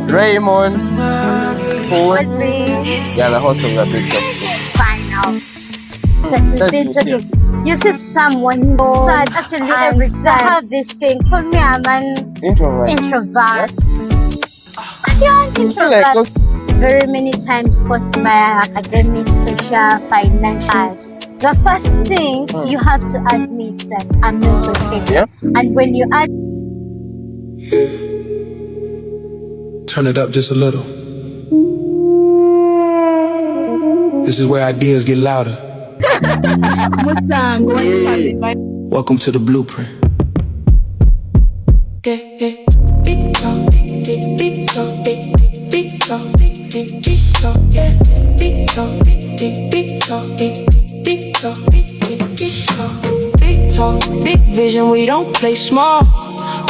Raymond, Paul, Ozie, yeah, the host of the Big Talk. find out that we've been talking. You see someone who's sad actually every time. I have this thing. For me, I'm an introvert. Yeah, an introvert. Very many times caused by academic pressure, financial. The first thing you have to admit that I'm not okay. Yeah. And when you add, turn it up just a little. This is where ideas get louder. Welcome to the blueprint. Big talk, big talk, big talk, big talk, yeah. Big talk, big talk, big talk, big talk, big vision. We don't play small.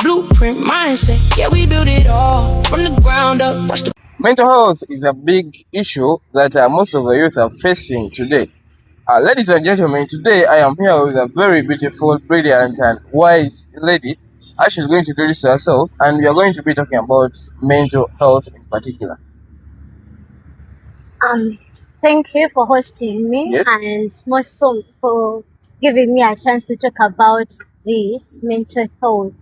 Blueprint mindset, yeah, we build it all from the ground up. Watch the Mental health is a big issue that most of the youth are facing today. Ladies and gentlemen, today I am here with a very beautiful, brilliant, and wise lady. She's going to introduce herself, and we are going to be talking about mental health in particular. thank you for hosting me, Yes. and more so for giving me a chance to talk about this mental health.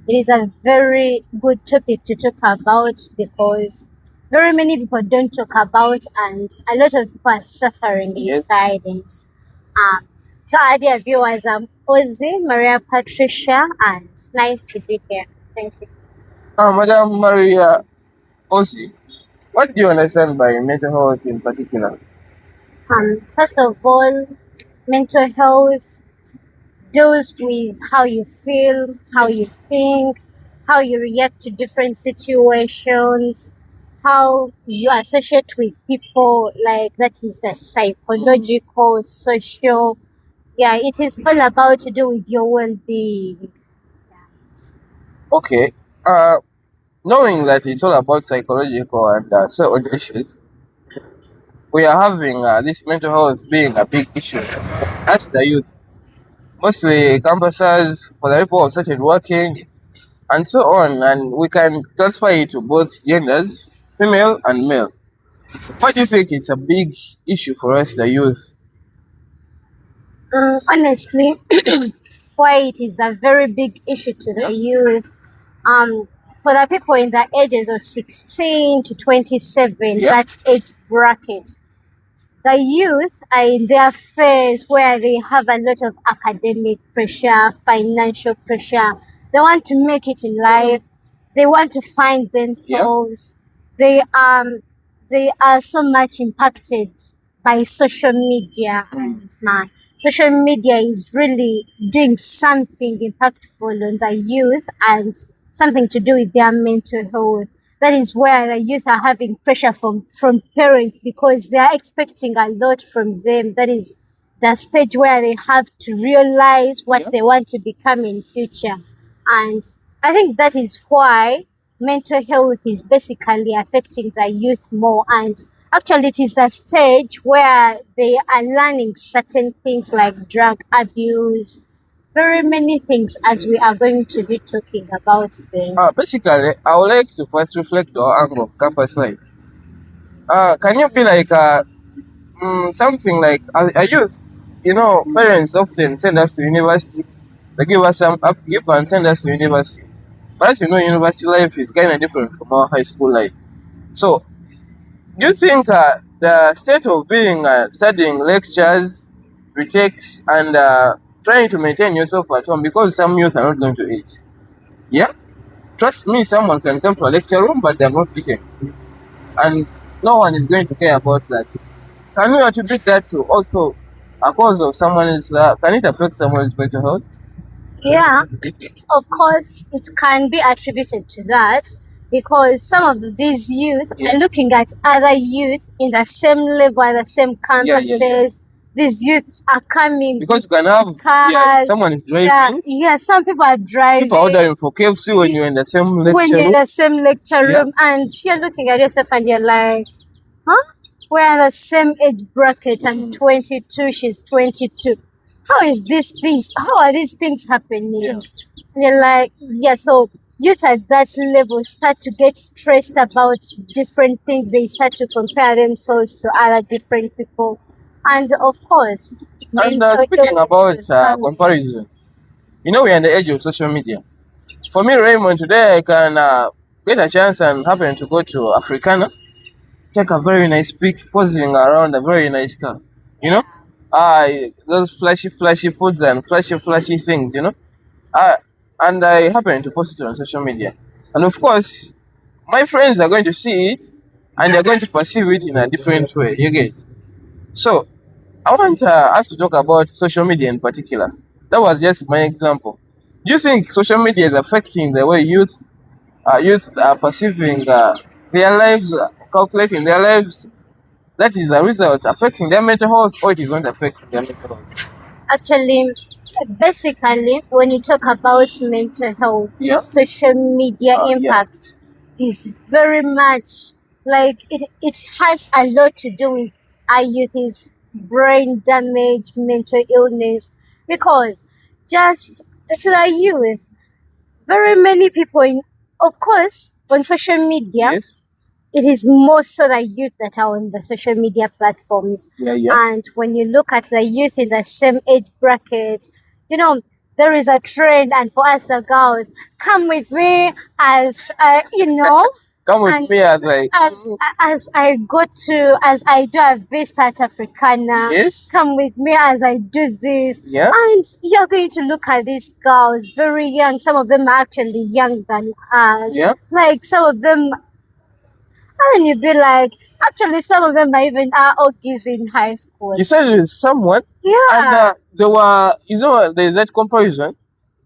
It is a very good topic to talk about because very many people don't talk about, and a lot of people are suffering in Yes. silence. To our dear viewers, I'm Ozie Maria Patricia, and nice to be here. Thank you. Madam Maria Ozie, what do you understand by mental health in particular? First of all, mental health deals with how you feel, how you think, how you react to different situations, how you associate with people, like that is the psychological, social. Yeah, it is all about to do with your well-being. Okay. Knowing that it's all about psychological and social issues, we are having this mental health being a big issue. That's the youth. Mostly campuses, for the people who started working, and so on. And we can classify it to both genders, female and male. Why do you think it's a big issue for us, the youth? Honestly, why it is a very big issue to the youth. For the people in the ages of 16 to 27, Yeah. that age bracket, the youth are in their phase where they have a lot of academic pressure, financial pressure. They want to make it in life. They want to find themselves. They are so much impacted by social media, and social media is really doing something impactful on the youth and something to do with their mental health. That is where the youth are having pressure from parents because they are expecting a lot from them. That is the stage where they have to realize what Yeah. they want to become in future. And I think that is why mental health is basically affecting the youth more. And actually, it is the stage where they are learning certain things like drug abuse, very many things, as we are going to be talking about them. Basically, I would like to first reflect our angle of campus life. Can you be like something like a youth? You know, parents often send us to university. They give us some upkeep and send us to university. But as you know, university life is kind of different from our high school life. So, do you think the state of being studying lectures, retakes, and trying to maintain yourself at home, because some youth are not going to eat? Yeah? Trust me, someone can come to a lecture room, but they're not eating. And no one is going to care about that. Can you attribute that to also a cause of someone's, can it affect someone's mental health? Yeah, of course, it can be attributed to that because some of these youth Yes. are looking at other youth in the same level, the same Yeah. campuses. These youths are coming Because you can have cars. someone is Yeah, driving, yeah, some people are driving people are ordering for KFC when you're in the same when lecture you're in room. the same lecture Yeah. room, and you're looking at yourself and you're like, huh? We're in the same age bracket. I'm 22, she's 22. How are these things happening? Yeah. And you're like, yeah, so youth at that level start to get stressed about different things. They start to compare themselves to other different people. And of course, And mental speaking illness about will come. comparison, we're in the age of social media. For me, Raymond, today I can get a chance and happen to go to Africana, take a very nice pic, posing around a very nice car. You know, those flashy foods and flashy things. Uh, and I happen to post it on social media, and of course, my friends are going to see it, and they're going to perceive it in a different way. You get? So I want us to talk about social media in particular. That was just my example. Do you think social media is affecting the way youth are perceiving their lives, calculating their lives? That is a result affecting their mental health, or it is not affecting their mental health? Actually, basically, when you talk about mental health, Yeah. social media Yeah. impact is very much like it has a lot to do with our youth's brain damage, mental illness, because just to the youth, very many people, of course, on social media, Yes. it is more so the youth that are on the social media platforms. Yeah. And when you look at the youth in the same age bracket, you know, there is a trend. And for us, the girls, come with me as, Come with and me as like as I do a visit at Africana. yes. Come with me as I do this. Yeah. And you're going to look at these girls, very young. Some of them are actually younger than us. Yeah. Like some of them, and you'd be like, actually, some of them are even are Ogis in high school. You said it with someone, Yeah. and they were, there's that comparison.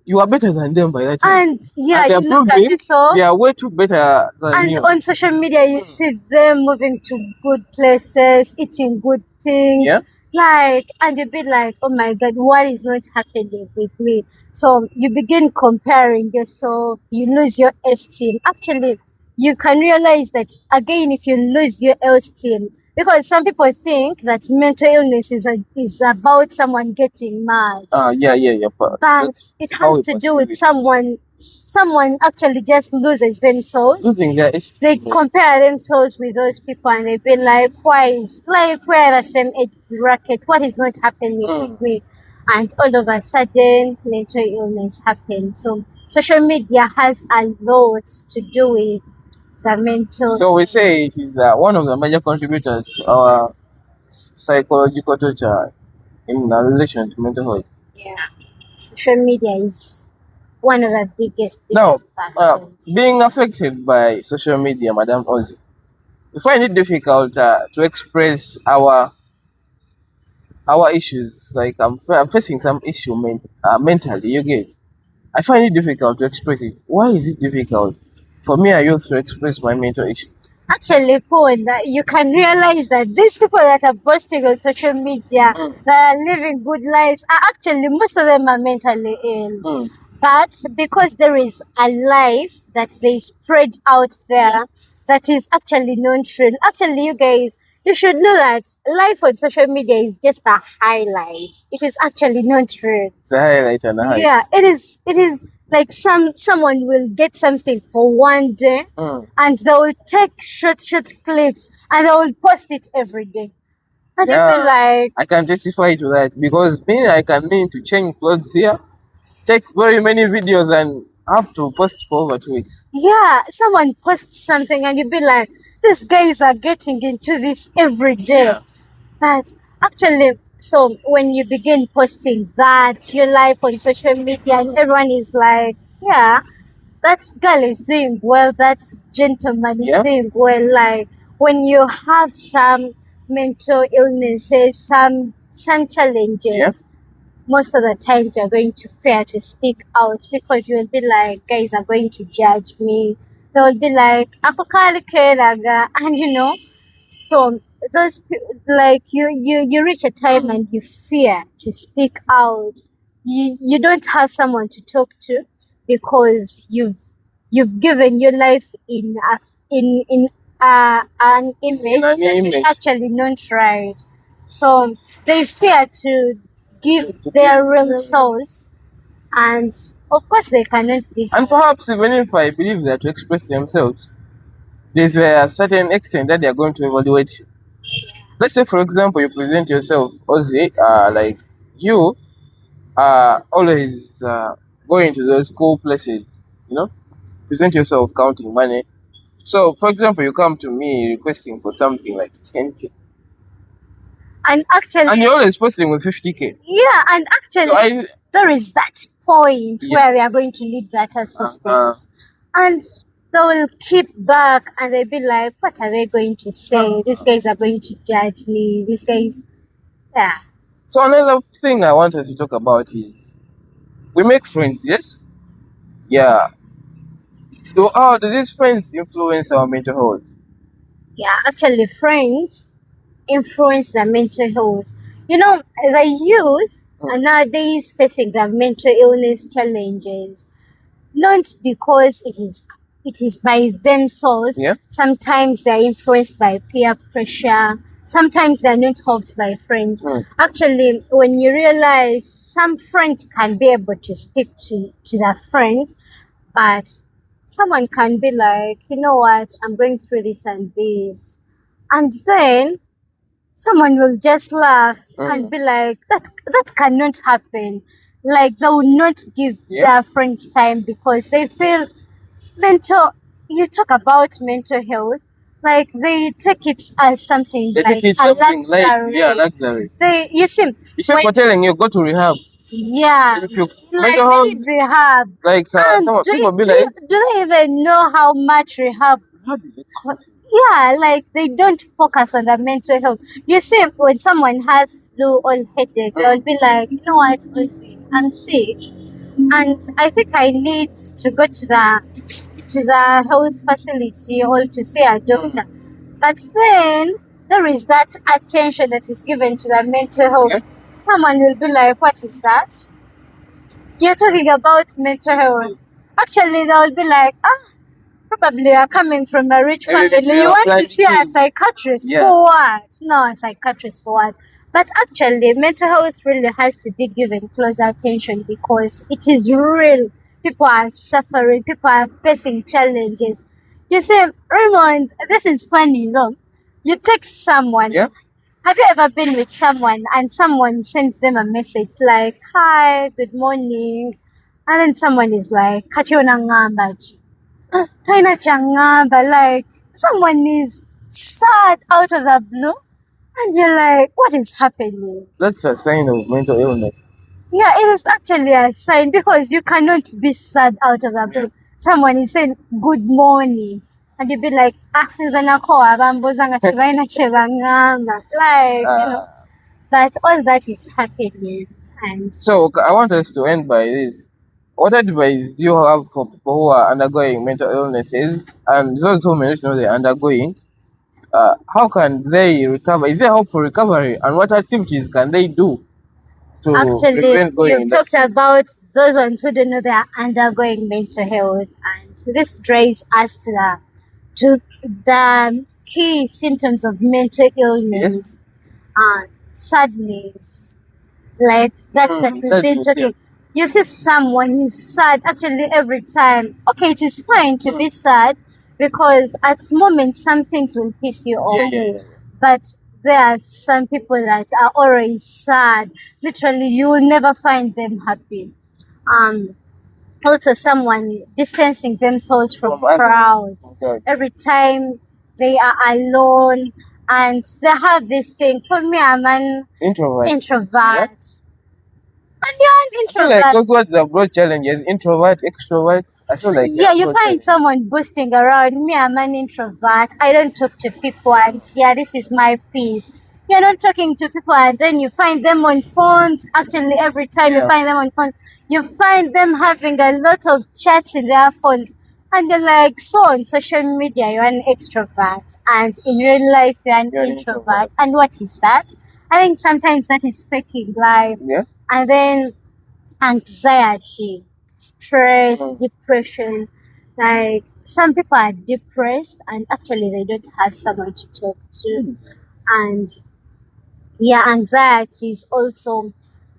You are better than them by that time. And yeah, And you they're look at proving it so. they are way too better than And you. on social media, you see them moving to good places, eating good things. Yeah. Like, and you'd be like, oh my God, what is not happening with me? So you begin comparing yourself, you lose your esteem. Actually, you can realize that again if you lose your esteem, because some people think that mental illness is about someone getting mad, Yeah. but That's it how has we to do with perceive it. someone actually just loses themselves. Losing their They esteem. compare themselves with those people and they be like, why is like we're at the same age bracket, what is not happening with me? And all of a sudden mental illness happens. So social media has a lot to do with the mental. So we say it is one of the major contributors to our psychological torture in relation to mental health. Yeah, social media is one of the biggest Now, factors. being affected by social media, Madam Ozie, we find it difficult to express our issues. Like I'm facing some issue mentally. You get? I find it difficult to express it. Why is it difficult for me, I used to express my mental issue? Actually, Paul, that you can realize that these people that are posting on social media that are living good lives are actually most of them are mentally ill. But because there is a life that they spread out there that is actually non-true. Actually, you guys, you should know that life on social media is just a highlight. It is actually not true. It's a highlight and a highlight. Yeah, it is. It is like someone will get something for one day, and they will take short clips and they will post it every day. And Yeah. you'll be like, I can testify to that because me, I can mean to change clothes here, take very many videos and have to post for over 2 weeks. yeah, someone posts something and you'll be like, these guys are getting into this every day. Yeah. But actually, so when you begin posting that, your life on social media, and everyone is like, yeah, that girl is doing well, that gentleman is Yeah. doing well. Like when you have some mental illnesses, some challenges, Yeah. most of the times you're going to fear to speak out because you will be like, guys are going to judge me. They will be like, "Ako kali kailangan," and so like you reach a time and you fear to speak out. You don't have someone to talk to because you've given your life in an image An that is image. actually not right. So they fear to give their real souls, and Of course, they cannot be. And perhaps even if I believe they are to express themselves, there's a certain extent that they are going to evaluate you. Let's say, for example, you present yourself, Ozzy, like you are always going to those cool places, you know, present yourself counting money. So, for example, you come to me requesting for something like 10K, And actually, and you're always posting with 50K. yeah, and actually, So, I, there is that point Yeah. where they are going to need that assistance, and they will keep back and they'll be like, what are they going to say? These guys are going to judge me. These guys, yeah. so another thing I want us to talk about is we make friends, yes? Yeah. So, how do these friends influence our mental health? Yeah, actually, friends influence their mental health. You know, the youth are nowadays facing their mental illness challenges, not because it is by themselves. Yeah. Sometimes they're influenced by peer pressure. Sometimes they're not helped by friends. Actually, when you realize some friends can be able to speak to their friends, but someone can be like, you know what, I'm going through this and this. And then someone will just laugh and be like, that cannot happen. Like they will not give their friends time because they feel mental. You talk about mental health, like they take it as something They like take it a something light, luxury. yeah, luxury. You see, It's like when- we're telling you, go to rehab. yeah, If you like mental they health, need rehab. like And some do, people be do, like, do they even know how much rehab? rehab is expensive. Yeah, like they don't focus on their mental health. You see, when someone has flu or headache, they'll be like, you know what, Ozzy, I'm sick, and I think I need to go to the health facility or to see a doctor. But then there is that attention that is given to the mental health. Yeah. Someone will be like, what is that? You're talking about mental health. Actually, they'll be like, probably you are coming from a rich Maybe family. they You are want planning to see to- a psychiatrist Yeah. for what? No, a psychiatrist for what? But actually, mental health really has to be given close attention because it is real. People are suffering. People are facing challenges. You see, Raymond, this is funny though. You text someone. Yeah. Have you ever been with someone and someone sends them a message like, hi, good morning, and then someone is like, "Kati unangamba." Taina changa, but like someone is sad out of the blue, and you're like, what is happening? That's a sign of mental illness. Yeah, it is actually a sign because you cannot be sad out of the blue. Someone is saying good morning, and you be like, nze nako abambuza nga tebalina kye baŋŋamba. Like, but all that is happening, and So I want us to end by this. What advice do you have for people who are undergoing mental illnesses and those who may not know they're undergoing? How can they recover? Is there hope for recovery? And what activities can they do to actually, prevent going in you've that talked state? about those ones who don't know they are undergoing mental health, and this drives us to the key symptoms of mental illness. Sadness, like that we've been Sadness, talking. You see someone is sad actually every time. Okay, it is fine to be sad because at moments some things will piss you off. Yeah. But there are some people that are always sad. Literally, you will never find them happy. Also, someone distancing themselves from From others. crowds. Okay. Every time they are alone, and they have this thing. For me, I'm an Introvert. introvert. And I you're feel an like introvert. those words are broad challenges. Introvert, extrovert. I feel like Yeah, you broad find challenges. someone boasting around me. I'm an introvert. I don't talk to people, and yeah, this is my peace. You're not talking to people, and then you find them on phones. Actually, every time you Yeah. find them on phones, you find them having a lot of chats in their phones. And you're like, so on social media, you're an extrovert, and in real life, you're an You're an introvert. introvert. And what is that? I think sometimes that is faking life. Yeah. And then anxiety, stress, depression. Like some people are depressed and actually they don't have someone to talk to. And yeah, anxiety is also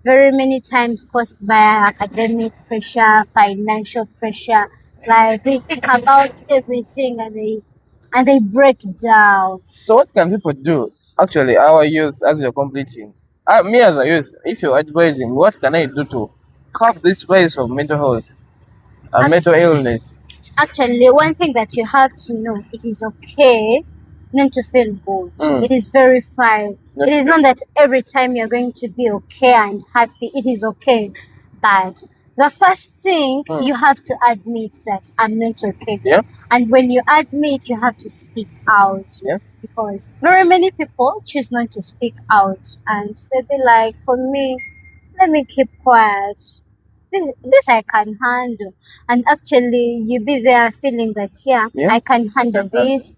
very many times caused by academic pressure, financial pressure. Like they think about everything and they break down. So what can people do? Actually, our youth, as you're completing, me as a youth, if you're advising, what can I do to curb this rise of mental health and mental illness? Actually, one thing that you have to know, it is okay not to feel good. Mm. It is very fine. Not It is not that every time you're going to be okay and happy. It is okay. But the first thing, you have to admit that I'm not okay. Yeah. And when you admit, you have to speak out. Yeah. Because very many people choose not to speak out. And they'll be like, for me, let me keep quiet. This I can handle. And actually, you be there feeling that, yeah, Yeah. I can handle this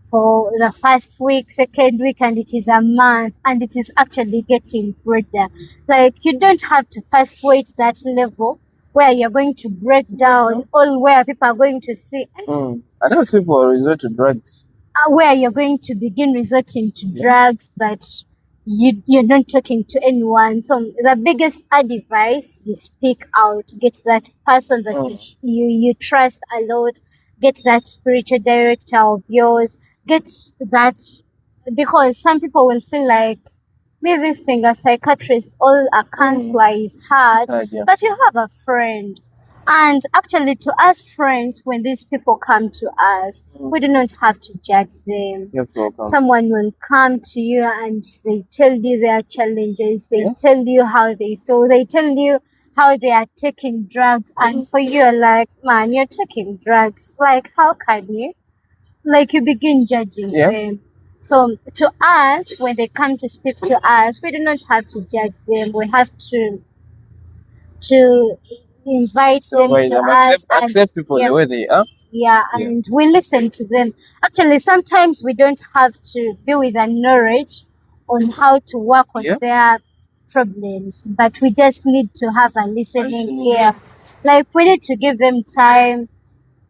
for the first week, second week, and it is a month, and it is actually getting better. Like, you don't have to first wait that level where you're going to break down, or where people are going to see, I know people resort to drugs. where you're going to begin resorting to drugs, but you're not talking to anyone. So the biggest advice, you speak out, get that person that you trust a lot, get that spiritual director of yours, get that, because some people will feel like, me visiting a psychiatrist or a counselor is hard, Yeah. but you have a friend. And actually, to us friends, when these people come to us, we do not have to judge them. You're welcome. Someone will come to you and they tell you their challenges, they Yeah. tell you how they feel, they tell you how they are taking drugs, and for you, you're like, man, you're taking drugs. Like, how can you? Like, you begin judging Yeah. them. So, to us, when they come to speak to us, we do not have to judge them. We have to invite them Why to them us accept people yeah, the way they are. yeah, and we listen to them. Actually, sometimes we don't have to be with the knowledge on how to work on Yeah. their problems, but we just need to have a listening Listening. ear. Like, we need to give them time,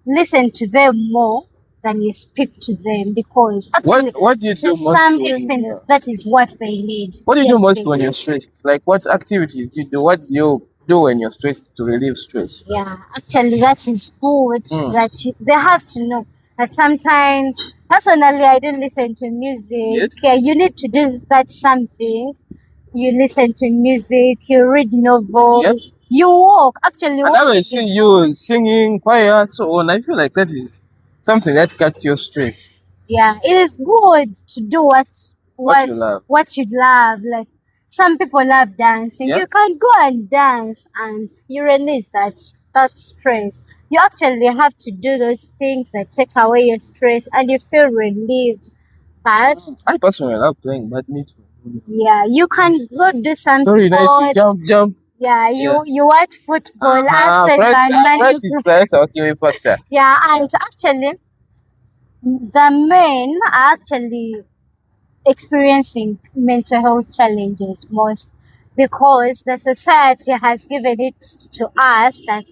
listen to them more than you speak to them, because actually, What do you do to most some when extent, that is what they need. What do you do Just most they- when you're stressed? Like what activities do you do? What do you do when you're stressed to relieve stress? Yeah, actually, that is good. They have to know that sometimes, personally, I don't listen to music. Yes. Yeah, you need to do that something. You listen to music, you read novels, Yep. you walk. Actually, And I walking always is see you singing, choir, so on. I feel like that is something that cuts your stress. yeah, it is good to do What you love. what you love. Like, some people love dancing. Yeah. You can go and dance and you release that stress. You actually have to do those things that take away your stress and you feel relieved. But I personally love playing badminton. yeah, you can go do some Very nice. sport. Jump. Yeah, you watch football, Price is price our killing factor. yeah, and actually the men are actually experiencing mental health challenges most, because the society has given it to us that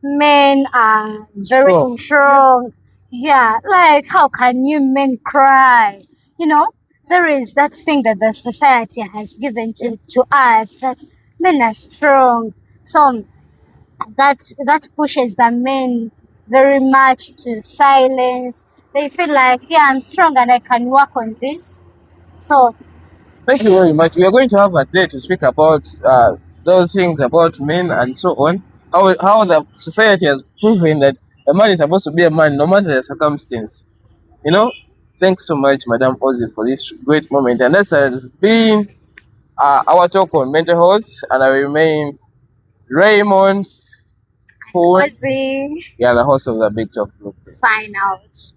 men are very Strong. strong. Yeah, like, how can you men cry? You know, there is that thing that the society has given to us, that men are strong. So that pushes the men very much to silence. They feel like, yeah, I'm strong and I can work on this. So Thank you very much. We are going to have a day to speak about those things about men and so on. How the society has proven that a man is supposed to be a man no matter the circumstance. You know, thanks so much, Madam Ozie, for this great moment. And that has been our talk on mental health. And I remain Raymond, who, Ozie, yeah, the host of the Big Talk Group. sign out.